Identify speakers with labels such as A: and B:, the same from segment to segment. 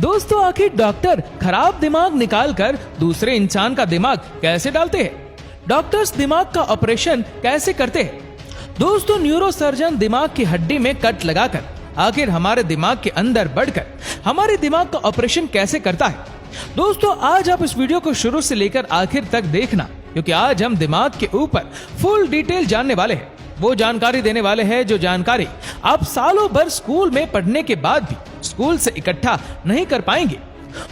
A: दोस्तों आखिर डॉक्टर खराब दिमाग निकालकर दूसरे इंसान का दिमाग कैसे डालते हैं? डॉक्टर्स दिमाग का ऑपरेशन कैसे करते हैं? दोस्तों न्यूरोसर्जन दिमाग की हड्डी में कट लगाकर आखिर हमारे दिमाग के अंदर बढ़कर हमारे दिमाग का ऑपरेशन कैसे करता है? दोस्तों आज आप इस वीडियो को शुरू से लेकर आखिर तक देखना, क्योंकि आज हम दिमाग के ऊपर फुल डिटेल जानने वाले हैं। वो जानकारी देने वाले हैं जो जानकारी आप सालों भर स्कूल में पढ़ने के बाद भी स्कूल से इकट्ठा नहीं कर पाएंगे।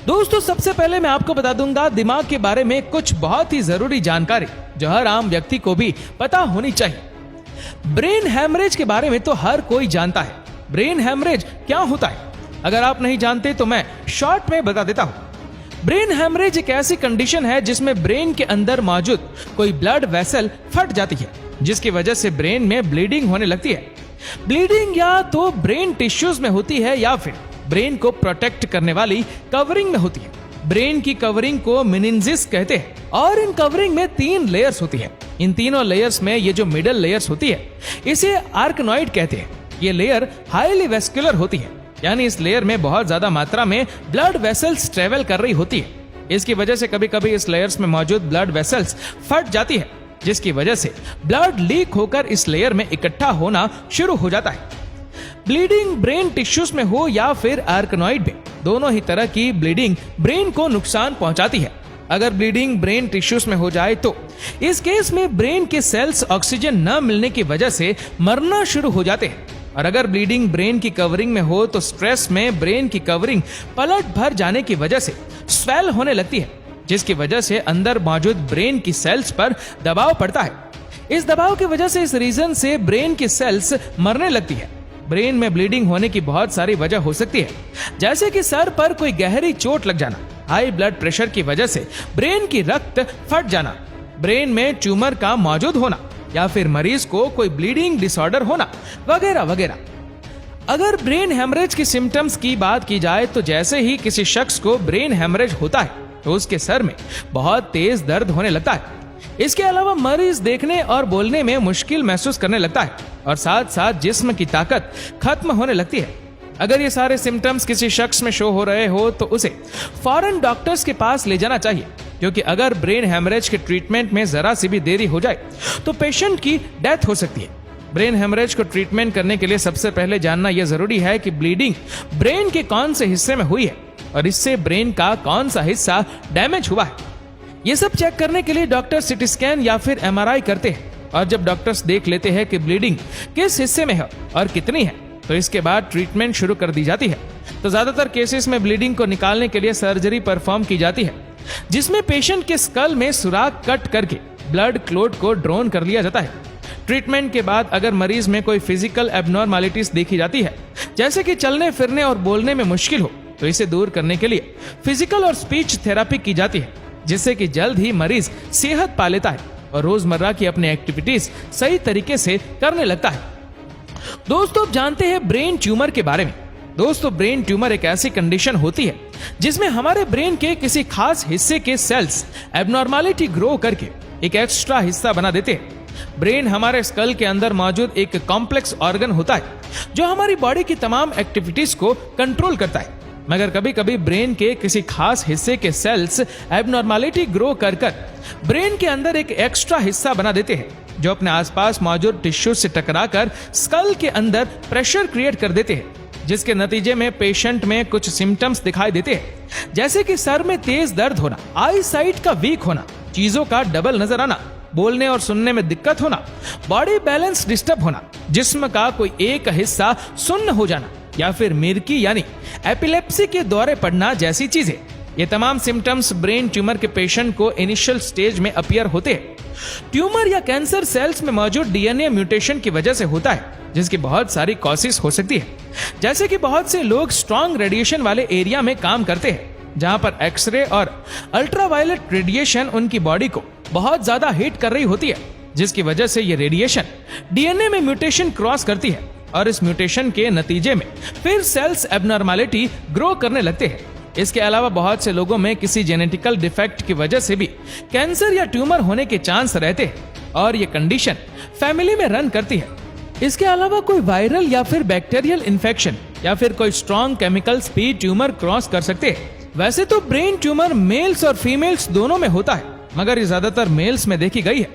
A: दोस्तों सबसे पहले मैं आपको बता दूंगा दिमाग के बारे में कुछ बहुत ही जरूरी जानकारी जो हर आम व्यक्ति को भी पता होनी चाहिए। ब्रेन हैमरेज के बारे में तो हर कोई जानता है। ब्रेन हैमरेज क्या होता है? अगर आप नहीं जानते तो मैं शॉर्ट में बता देता हूं। ब्रेन हैमरेज एक ऐसी कंडीशन है जिसमें ब्रेन के अंदर मौजूद कोई ब्लड वेसल फट जाती है, जिसकी वजह से ब्रेन में ब्लीडिंग होने लगती है। ब्लीडिंग या तो ब्रेन टिश्यूज में होती है या फिर ब्रेन को प्रोटेक्ट करने वाली कवरिंग में होती है। ब्रेन की कवरिंग को मेनिंजिस कहते हैं और इन कवरिंग में 3 लेयर्स होती है। इन तीनों लेयर्स में ये जो मिडल लेयर्स होती है इसे आर्कनॉइड कहते हैं। ये लेयर हाईली वेस्कुलर होती है, यानी इस लेयर में बहुत ज्यादा मात्रा में ब्लड वेसल्स ट्रेवल कर रही होती है। इसकी वजह से कभी कभी इस लेयर्स में मौजूद ब्लड वेसल्स फट जाती है, जिसकी वजह से ब्लड लीक होकर इस लेयर में इकट्ठा होना शुरू हो जाता है। ब्लीडिंग ब्रेन टिश्यूज में हो या फिर आर्कनॉइड में, दोनों ही तरह की ब्लीडिंग ब्रेन को नुकसान पहुंचाती है। अगर ब्लीडिंग ब्रेन टिश्यूज में हो जाए तो इस केस में ब्रेन के सेल्स ऑक्सीजन न मिलने की वजह से मरना शुरू हो जाते हैं। और अगर ब्लीडिंग ब्रेन की कवरिंग में हो तो स्ट्रेस में ब्रेन की कवरिंग पलट भर जाने की वजह से स्वेल होने लगती है, जिसकी वजह से अंदर मौजूद ब्रेन की सेल्स पर दबाव पड़ता है। इस दबाव की वजह से इस रीजन से ब्रेन की सेल्स मरने लगती है। ब्रेन में ब्लीडिंग होने की बहुत सारी वजह हो सकती है, जैसे कि सर पर कोई गहरी चोट लग जाना, हाई ब्लड प्रेशर की वजह से ब्रेन की रक्त फट जाना, ब्रेन में ट्यूमर का मौजूद होना या फिर मरीज को कोई ब्लीडिंग डिसऑर्डर होना वगैरह वगैरह। अगर ब्रेन हेमरेज की सिम्टम्स की बात की जाए तो जैसे ही किसी शख्स को ब्रेन हेमरेज होता है तो उसके सर में बहुत तेज दर्द होने लगता है। इसके अलावा मरीज देखने और बोलने में मुश्किल महसूस करने लगता है और साथ साथ जिस्म की ताकत खत्म होने लगती है। अगर ये सारे सिम्टम्स किसी शख्स में शो हो रहे हो तो उसे फौरन डॉक्टर्स के पास ले जाना चाहिए, क्योंकि अगर ब्रेन हेमरेज के ट्रीटमेंट में जरा सी भी देरी हो जाए तो पेशेंट की डेथ हो सकती है। ब्रेन हेमरेज को ट्रीटमेंट करने के लिए सबसे पहले जानना यह जरूरी है कि ब्लीडिंग ब्रेन के कौन से हिस्से में हुई है और इससे ब्रेन का कौन सा हिस्सा डैमेज हुआ है। ये सब चेक करने के लिए डॉक्टर सीटी स्कैन या फिर एमआरआई करते हैं, और जब डॉक्टर्स देख लेते हैं कि ब्लीडिंग किस हिस्से में है और कितनी है तो इसके बाद ट्रीटमेंट शुरू कर दी जाती है। तो ज्यादातर केसेस में ब्लीडिंग को निकालने के लिए सर्जरी परफॉर्म की जाती है, जिसमें पेशेंट के स्कल में सुराख कट करके ब्लड क्लॉट को ड्रोन कर लिया जाता है। ट्रीटमेंट के बाद अगर मरीज में कोई फिजिकल एबनॉर्मैलिटीज देखी जाती है, जैसे कि चलने फिरने और बोलने में मुश्किल हो, तो इसे दूर करने के लिए फिजिकल और स्पीच थेरेपी की जाती है, जिससे कि जल्द ही मरीज सेहत पा लेता है और रोजमर्रा की अपनी एक्टिविटीज सही तरीके से करने लगता है। दोस्तों अब जानते हैं ब्रेन ट्यूमर के बारे में। दोस्तों ब्रेन ट्यूमर एक ऐसी कंडीशन होती है जिसमें हमारे ब्रेन के किसी खास हिस्से के सेल्स एबनॉर्मैलिटी ग्रो करके एक एक्स्ट्रा हिस्सा बना देते हैं। ब्रेन हमारे स्कल के अंदर मौजूद एक कॉम्प्लेक्स ऑर्गन होता है जो हमारी बॉडी की तमाम एक्टिविटीज को कंट्रोल करता है, मगर कभी कभी ब्रेन के किसी खास हिस्से के सेल्स एबनॉर्मैलिटी ग्रो कर ब्रेन के अंदर एक एक्स्ट्रा हिस्सा बना देते हैं, जो अपने आसपास मौजूद टिश्यू से टकराकर स्कल के अंदर प्रेशर क्रिएट कर देते हैं, जिसके नतीजे में पेशेंट में कुछ सिम्टम्स दिखाई देते हैं, जैसे कि सर में तेज दर्द होना, आई साइट का वीक होना, चीजों का डबल नजर आना, बोलने और सुनने में दिक्कत होना, बॉडी बैलेंस डिस्टर्ब होना, जिस्म का कोई एक हिस्सा सुन्न हो जाना या फिर मिर्की यानी एपिलेप्सी के दौरे पड़ना जैसी चीजें। ये तमाम सिम्टम्स ब्रेन ट्यूमर के पेशेंट को इनिशियल स्टेज में अपीयर होते हैं। ट्यूमर या कैंसर सेल्स में मौजूद डीएनए म्यूटेशन की वजह से होता है, जिसकी बहुत सारी कॉजेस हो सकती है, जैसे कि बहुत से लोग स्ट्रॉन्ग रेडिएशन वाले एरिया में काम करते हैं, जहां पर एक्सरे और अल्ट्रावायलेट रेडिएशन उनकी बॉडी को बहुत ज्यादा हीट कर रही होती है, जिसकी वजह से ये रेडिएशन डीएनए में म्यूटेशन क्रॉस करती है और इस म्यूटेशन के नतीजे में फिर सेल्स एबनॉर्मैलिटी ग्रो करने लगते हैं। इसके अलावा बहुत से लोगों में किसी जेनेटिकल डिफेक्ट की वजह से भी कैंसर या ट्यूमर होने के चांस रहते हैं और ये कंडीशन फैमिली में रन करती है। इसके अलावा कोई वायरल या फिर बैक्टीरियल इन्फेक्शन या फिर कोई स्ट्रॉन्ग केमिकल्स भी ट्यूमर क्रॉस कर सकते हैं। वैसे तो ब्रेन ट्यूमर मेल्स और फीमेल्स दोनों में होता है, मगर ये ज्यादातर मेल्स में देखी गई है।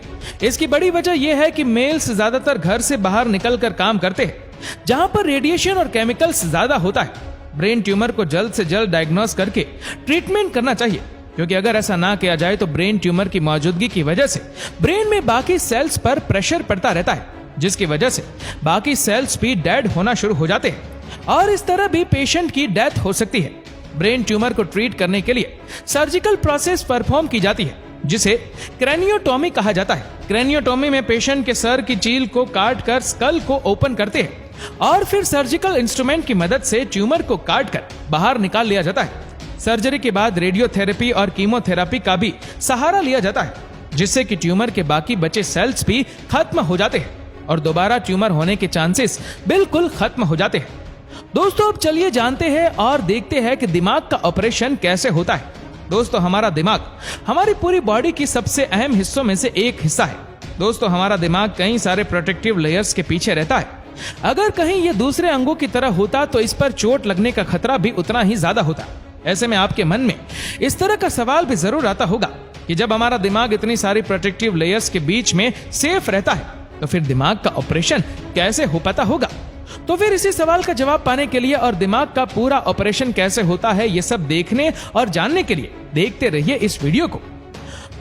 A: इसकी बड़ी वजह यह है कि मेल्स ज्यादातर घर से बाहर निकलकर काम करते हैं, जहां पर रेडिएशन और केमिकल्स ज्यादा होता है। ब्रेन ट्यूमर को जल्द से जल्द डायग्नोस करके ट्रीटमेंट करना चाहिए, क्योंकि अगर ऐसा ना किया जाए तो ब्रेन ट्यूमर की मौजूदगी की वजह से ब्रेन में बाकी सेल्स पर प्रेशर पड़ता रहता है, जिसकी वजह से बाकी सेल्स भी डेड होना शुरू हो जाते हैं और इस तरह भी पेशेंट की डेथ हो सकती है। ब्रेन ट्यूमर को ट्रीट करने के लिए सर्जिकल प्रोसेस परफॉर्म की जाती है, जिसे क्रेनियोटॉमी कहा जाता है। क्रेनियोटॉमी में पेशेंट के सर की चील को काट कर स्कल को ओपन करते हैं और फिर सर्जिकल इंस्ट्रूमेंट की मदद से ट्यूमर को काट कर बाहर निकाल लिया जाता है। सर्जरी के बाद रेडियोथेरेपी और कीमोथेरेपी का भी सहारा लिया जाता है, जिससे कि ट्यूमर के बाकी बचे सेल्स भी खत्म हो जाते हैं और दोबारा ट्यूमर होने के चांसेस बिल्कुल खत्म हो जाते हैं। दोस्तों, अब चलिए जानते हैं और देखते हैं कि दिमाग का ऑपरेशन कैसे होता है। दोस्तों, हमारा दिमाग हमारी पूरी बॉडी की सबसे अहम हिस्सों में से एक हिस्सा है। दोस्तों, हमारा दिमाग कई सारे प्रोटेक्टिव लेयर्स के पीछे रहता है। अगर कहीं ये दूसरे अंगों की तरह होता तो इस पर चोट लगने का खतरा भी उतना ही ज्यादा होता। ऐसे में आपके मन में इस तरह का सवाल भी जरूर आता होगा कि जब हमारा दिमाग इतनी सारी प्रोटेक्टिव लेयर्स के बीच में सेफ रहता है, तो फिर दिमाग का ऑपरेशन कैसे हो पाता होगा। तो फिर इसी सवाल का जवाब पाने के लिए और दिमाग का पूरा ऑपरेशन कैसे होता है, ये सब देखने और जानने के लिए देखते रहिए इस वीडियो को।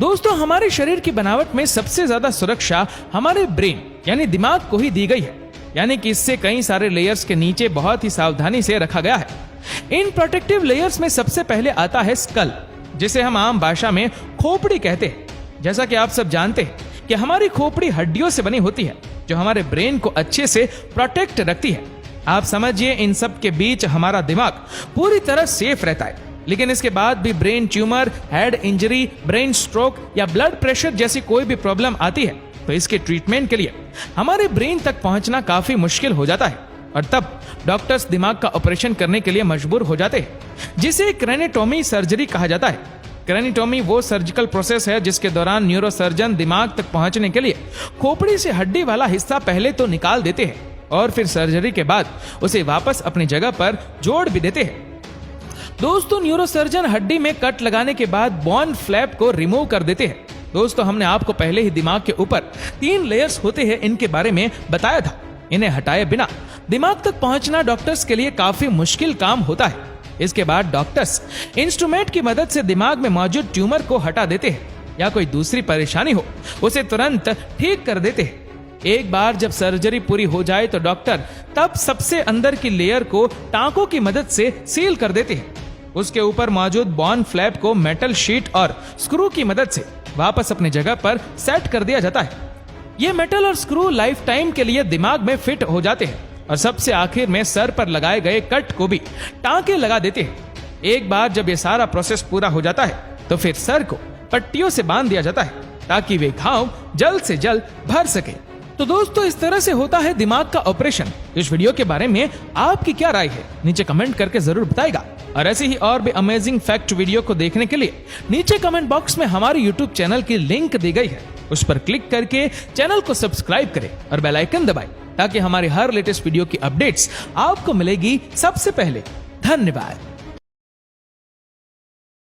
A: दोस्तों, हमारे शरीर की बनावट में सबसे ज्यादा सुरक्षा हमारे ब्रेन यानी दिमाग को ही दी गई है, यानी कि इससे कई सारे लेयर्स के नीचे बहुत ही सावधानी से रखा गया है। इन प्रोटेक्टिव लेयर्स में सबसे पहले आता है स्कल, जिसे हम आम भाषा में खोपड़ी कहते हैं। जैसा कि आप सब जानते हैं कि हमारी खोपड़ी हड्डियों से बनी होती है, जो हमारे ब्रेन को अच्छे से प्रोटेक्ट रखती है। आप समझिए, इन सब के बीच हमारा दिमाग पूरी तरह सेफ रहता है। लेकिन इसके बाद भी brain tumour, head injury, brain stroke या ब्लड प्रेशर जैसी कोई भी प्रॉब्लम आती है, तो इसके ट्रीटमेंट के लिए हमारे ब्रेन तक पहुंचना काफी मुश्किल हो जाता है और तब डॉक्टर्स दिमाग का ऑपरेशन करने के लिए मजबूर हो जाते हैं, जिसे क्रेनियोटॉमी सर्जरी कहा जाता है। क्रेनियोटॉमी वो सर्जिकल प्रोसेस है जिसके दौरान न्यूरोसर्जन दिमाग तक पहुंचने के लिए खोपड़ी से हड्डी वाला हिस्सा पहले तो निकाल देते हैं और फिर सर्जरी के बाद उसे वापस अपनी जगह पर जोड़ भी देते हैं। दोस्तों, न्यूरोसर्जन हड्डी में कट लगाने के बाद बोन फ्लैप को रिमूव कर देते हैं। दोस्तों, हमने आपको पहले ही दिमाग के ऊपर 3 लेयर्स होते हैं इनके बारे में बताया था। इन्हें हटाए बिना दिमाग तक पहुंचना डॉक्टर्स के लिए काफी मुश्किल काम होता है। इसके बाद डॉक्टर्स इंस्ट्रूमेंट की मदद से दिमाग में मौजूद ट्यूमर को हटा देते हैं या कोई दूसरी परेशानी हो उसे तुरंत ठीक कर देते हैं। एक बार जब सर्जरी पूरी हो जाए तो डॉक्टर तब सबसे अंदर की लेयर को टांकों की मदद से सील कर देते हैं। उसके ऊपर मौजूद बोन फ्लैप को मेटल शीट और स्क्रू की मदद से वापस अपनी जगह पर सेट कर दिया जाता है। ये मेटल और स्क्रू लाइफ टाइम के लिए दिमाग में फिट हो जाते हैं और सबसे आखिर में सर पर लगाए गए कट को भी टांके लगा देते हैं। एक बार जब ये सारा प्रोसेस पूरा हो जाता है तो फिर सर को पट्टियों से बांध दिया जाता है ताकि वे घाव जल्द से जल्द भर सके। तो दोस्तों, इस तरह से होता है दिमाग का ऑपरेशन। इस वीडियो के बारे में आपकी क्या राय है, नीचे कमेंट करके जरूर बताएगा। और ऐसे ही और भी अमेजिंग फैक्ट वीडियो को देखने के लिए नीचे कमेंट बॉक्स में हमारे यूट्यूब चैनल की लिंक दी गई है, उस पर क्लिक करके चैनल को सब्सक्राइब करें और बेल आइकन दबाएं ताकि हमारी हर लेटेस्ट वीडियो की अपडेट्स आपको मिलेगी सबसे पहले। धन्यवाद।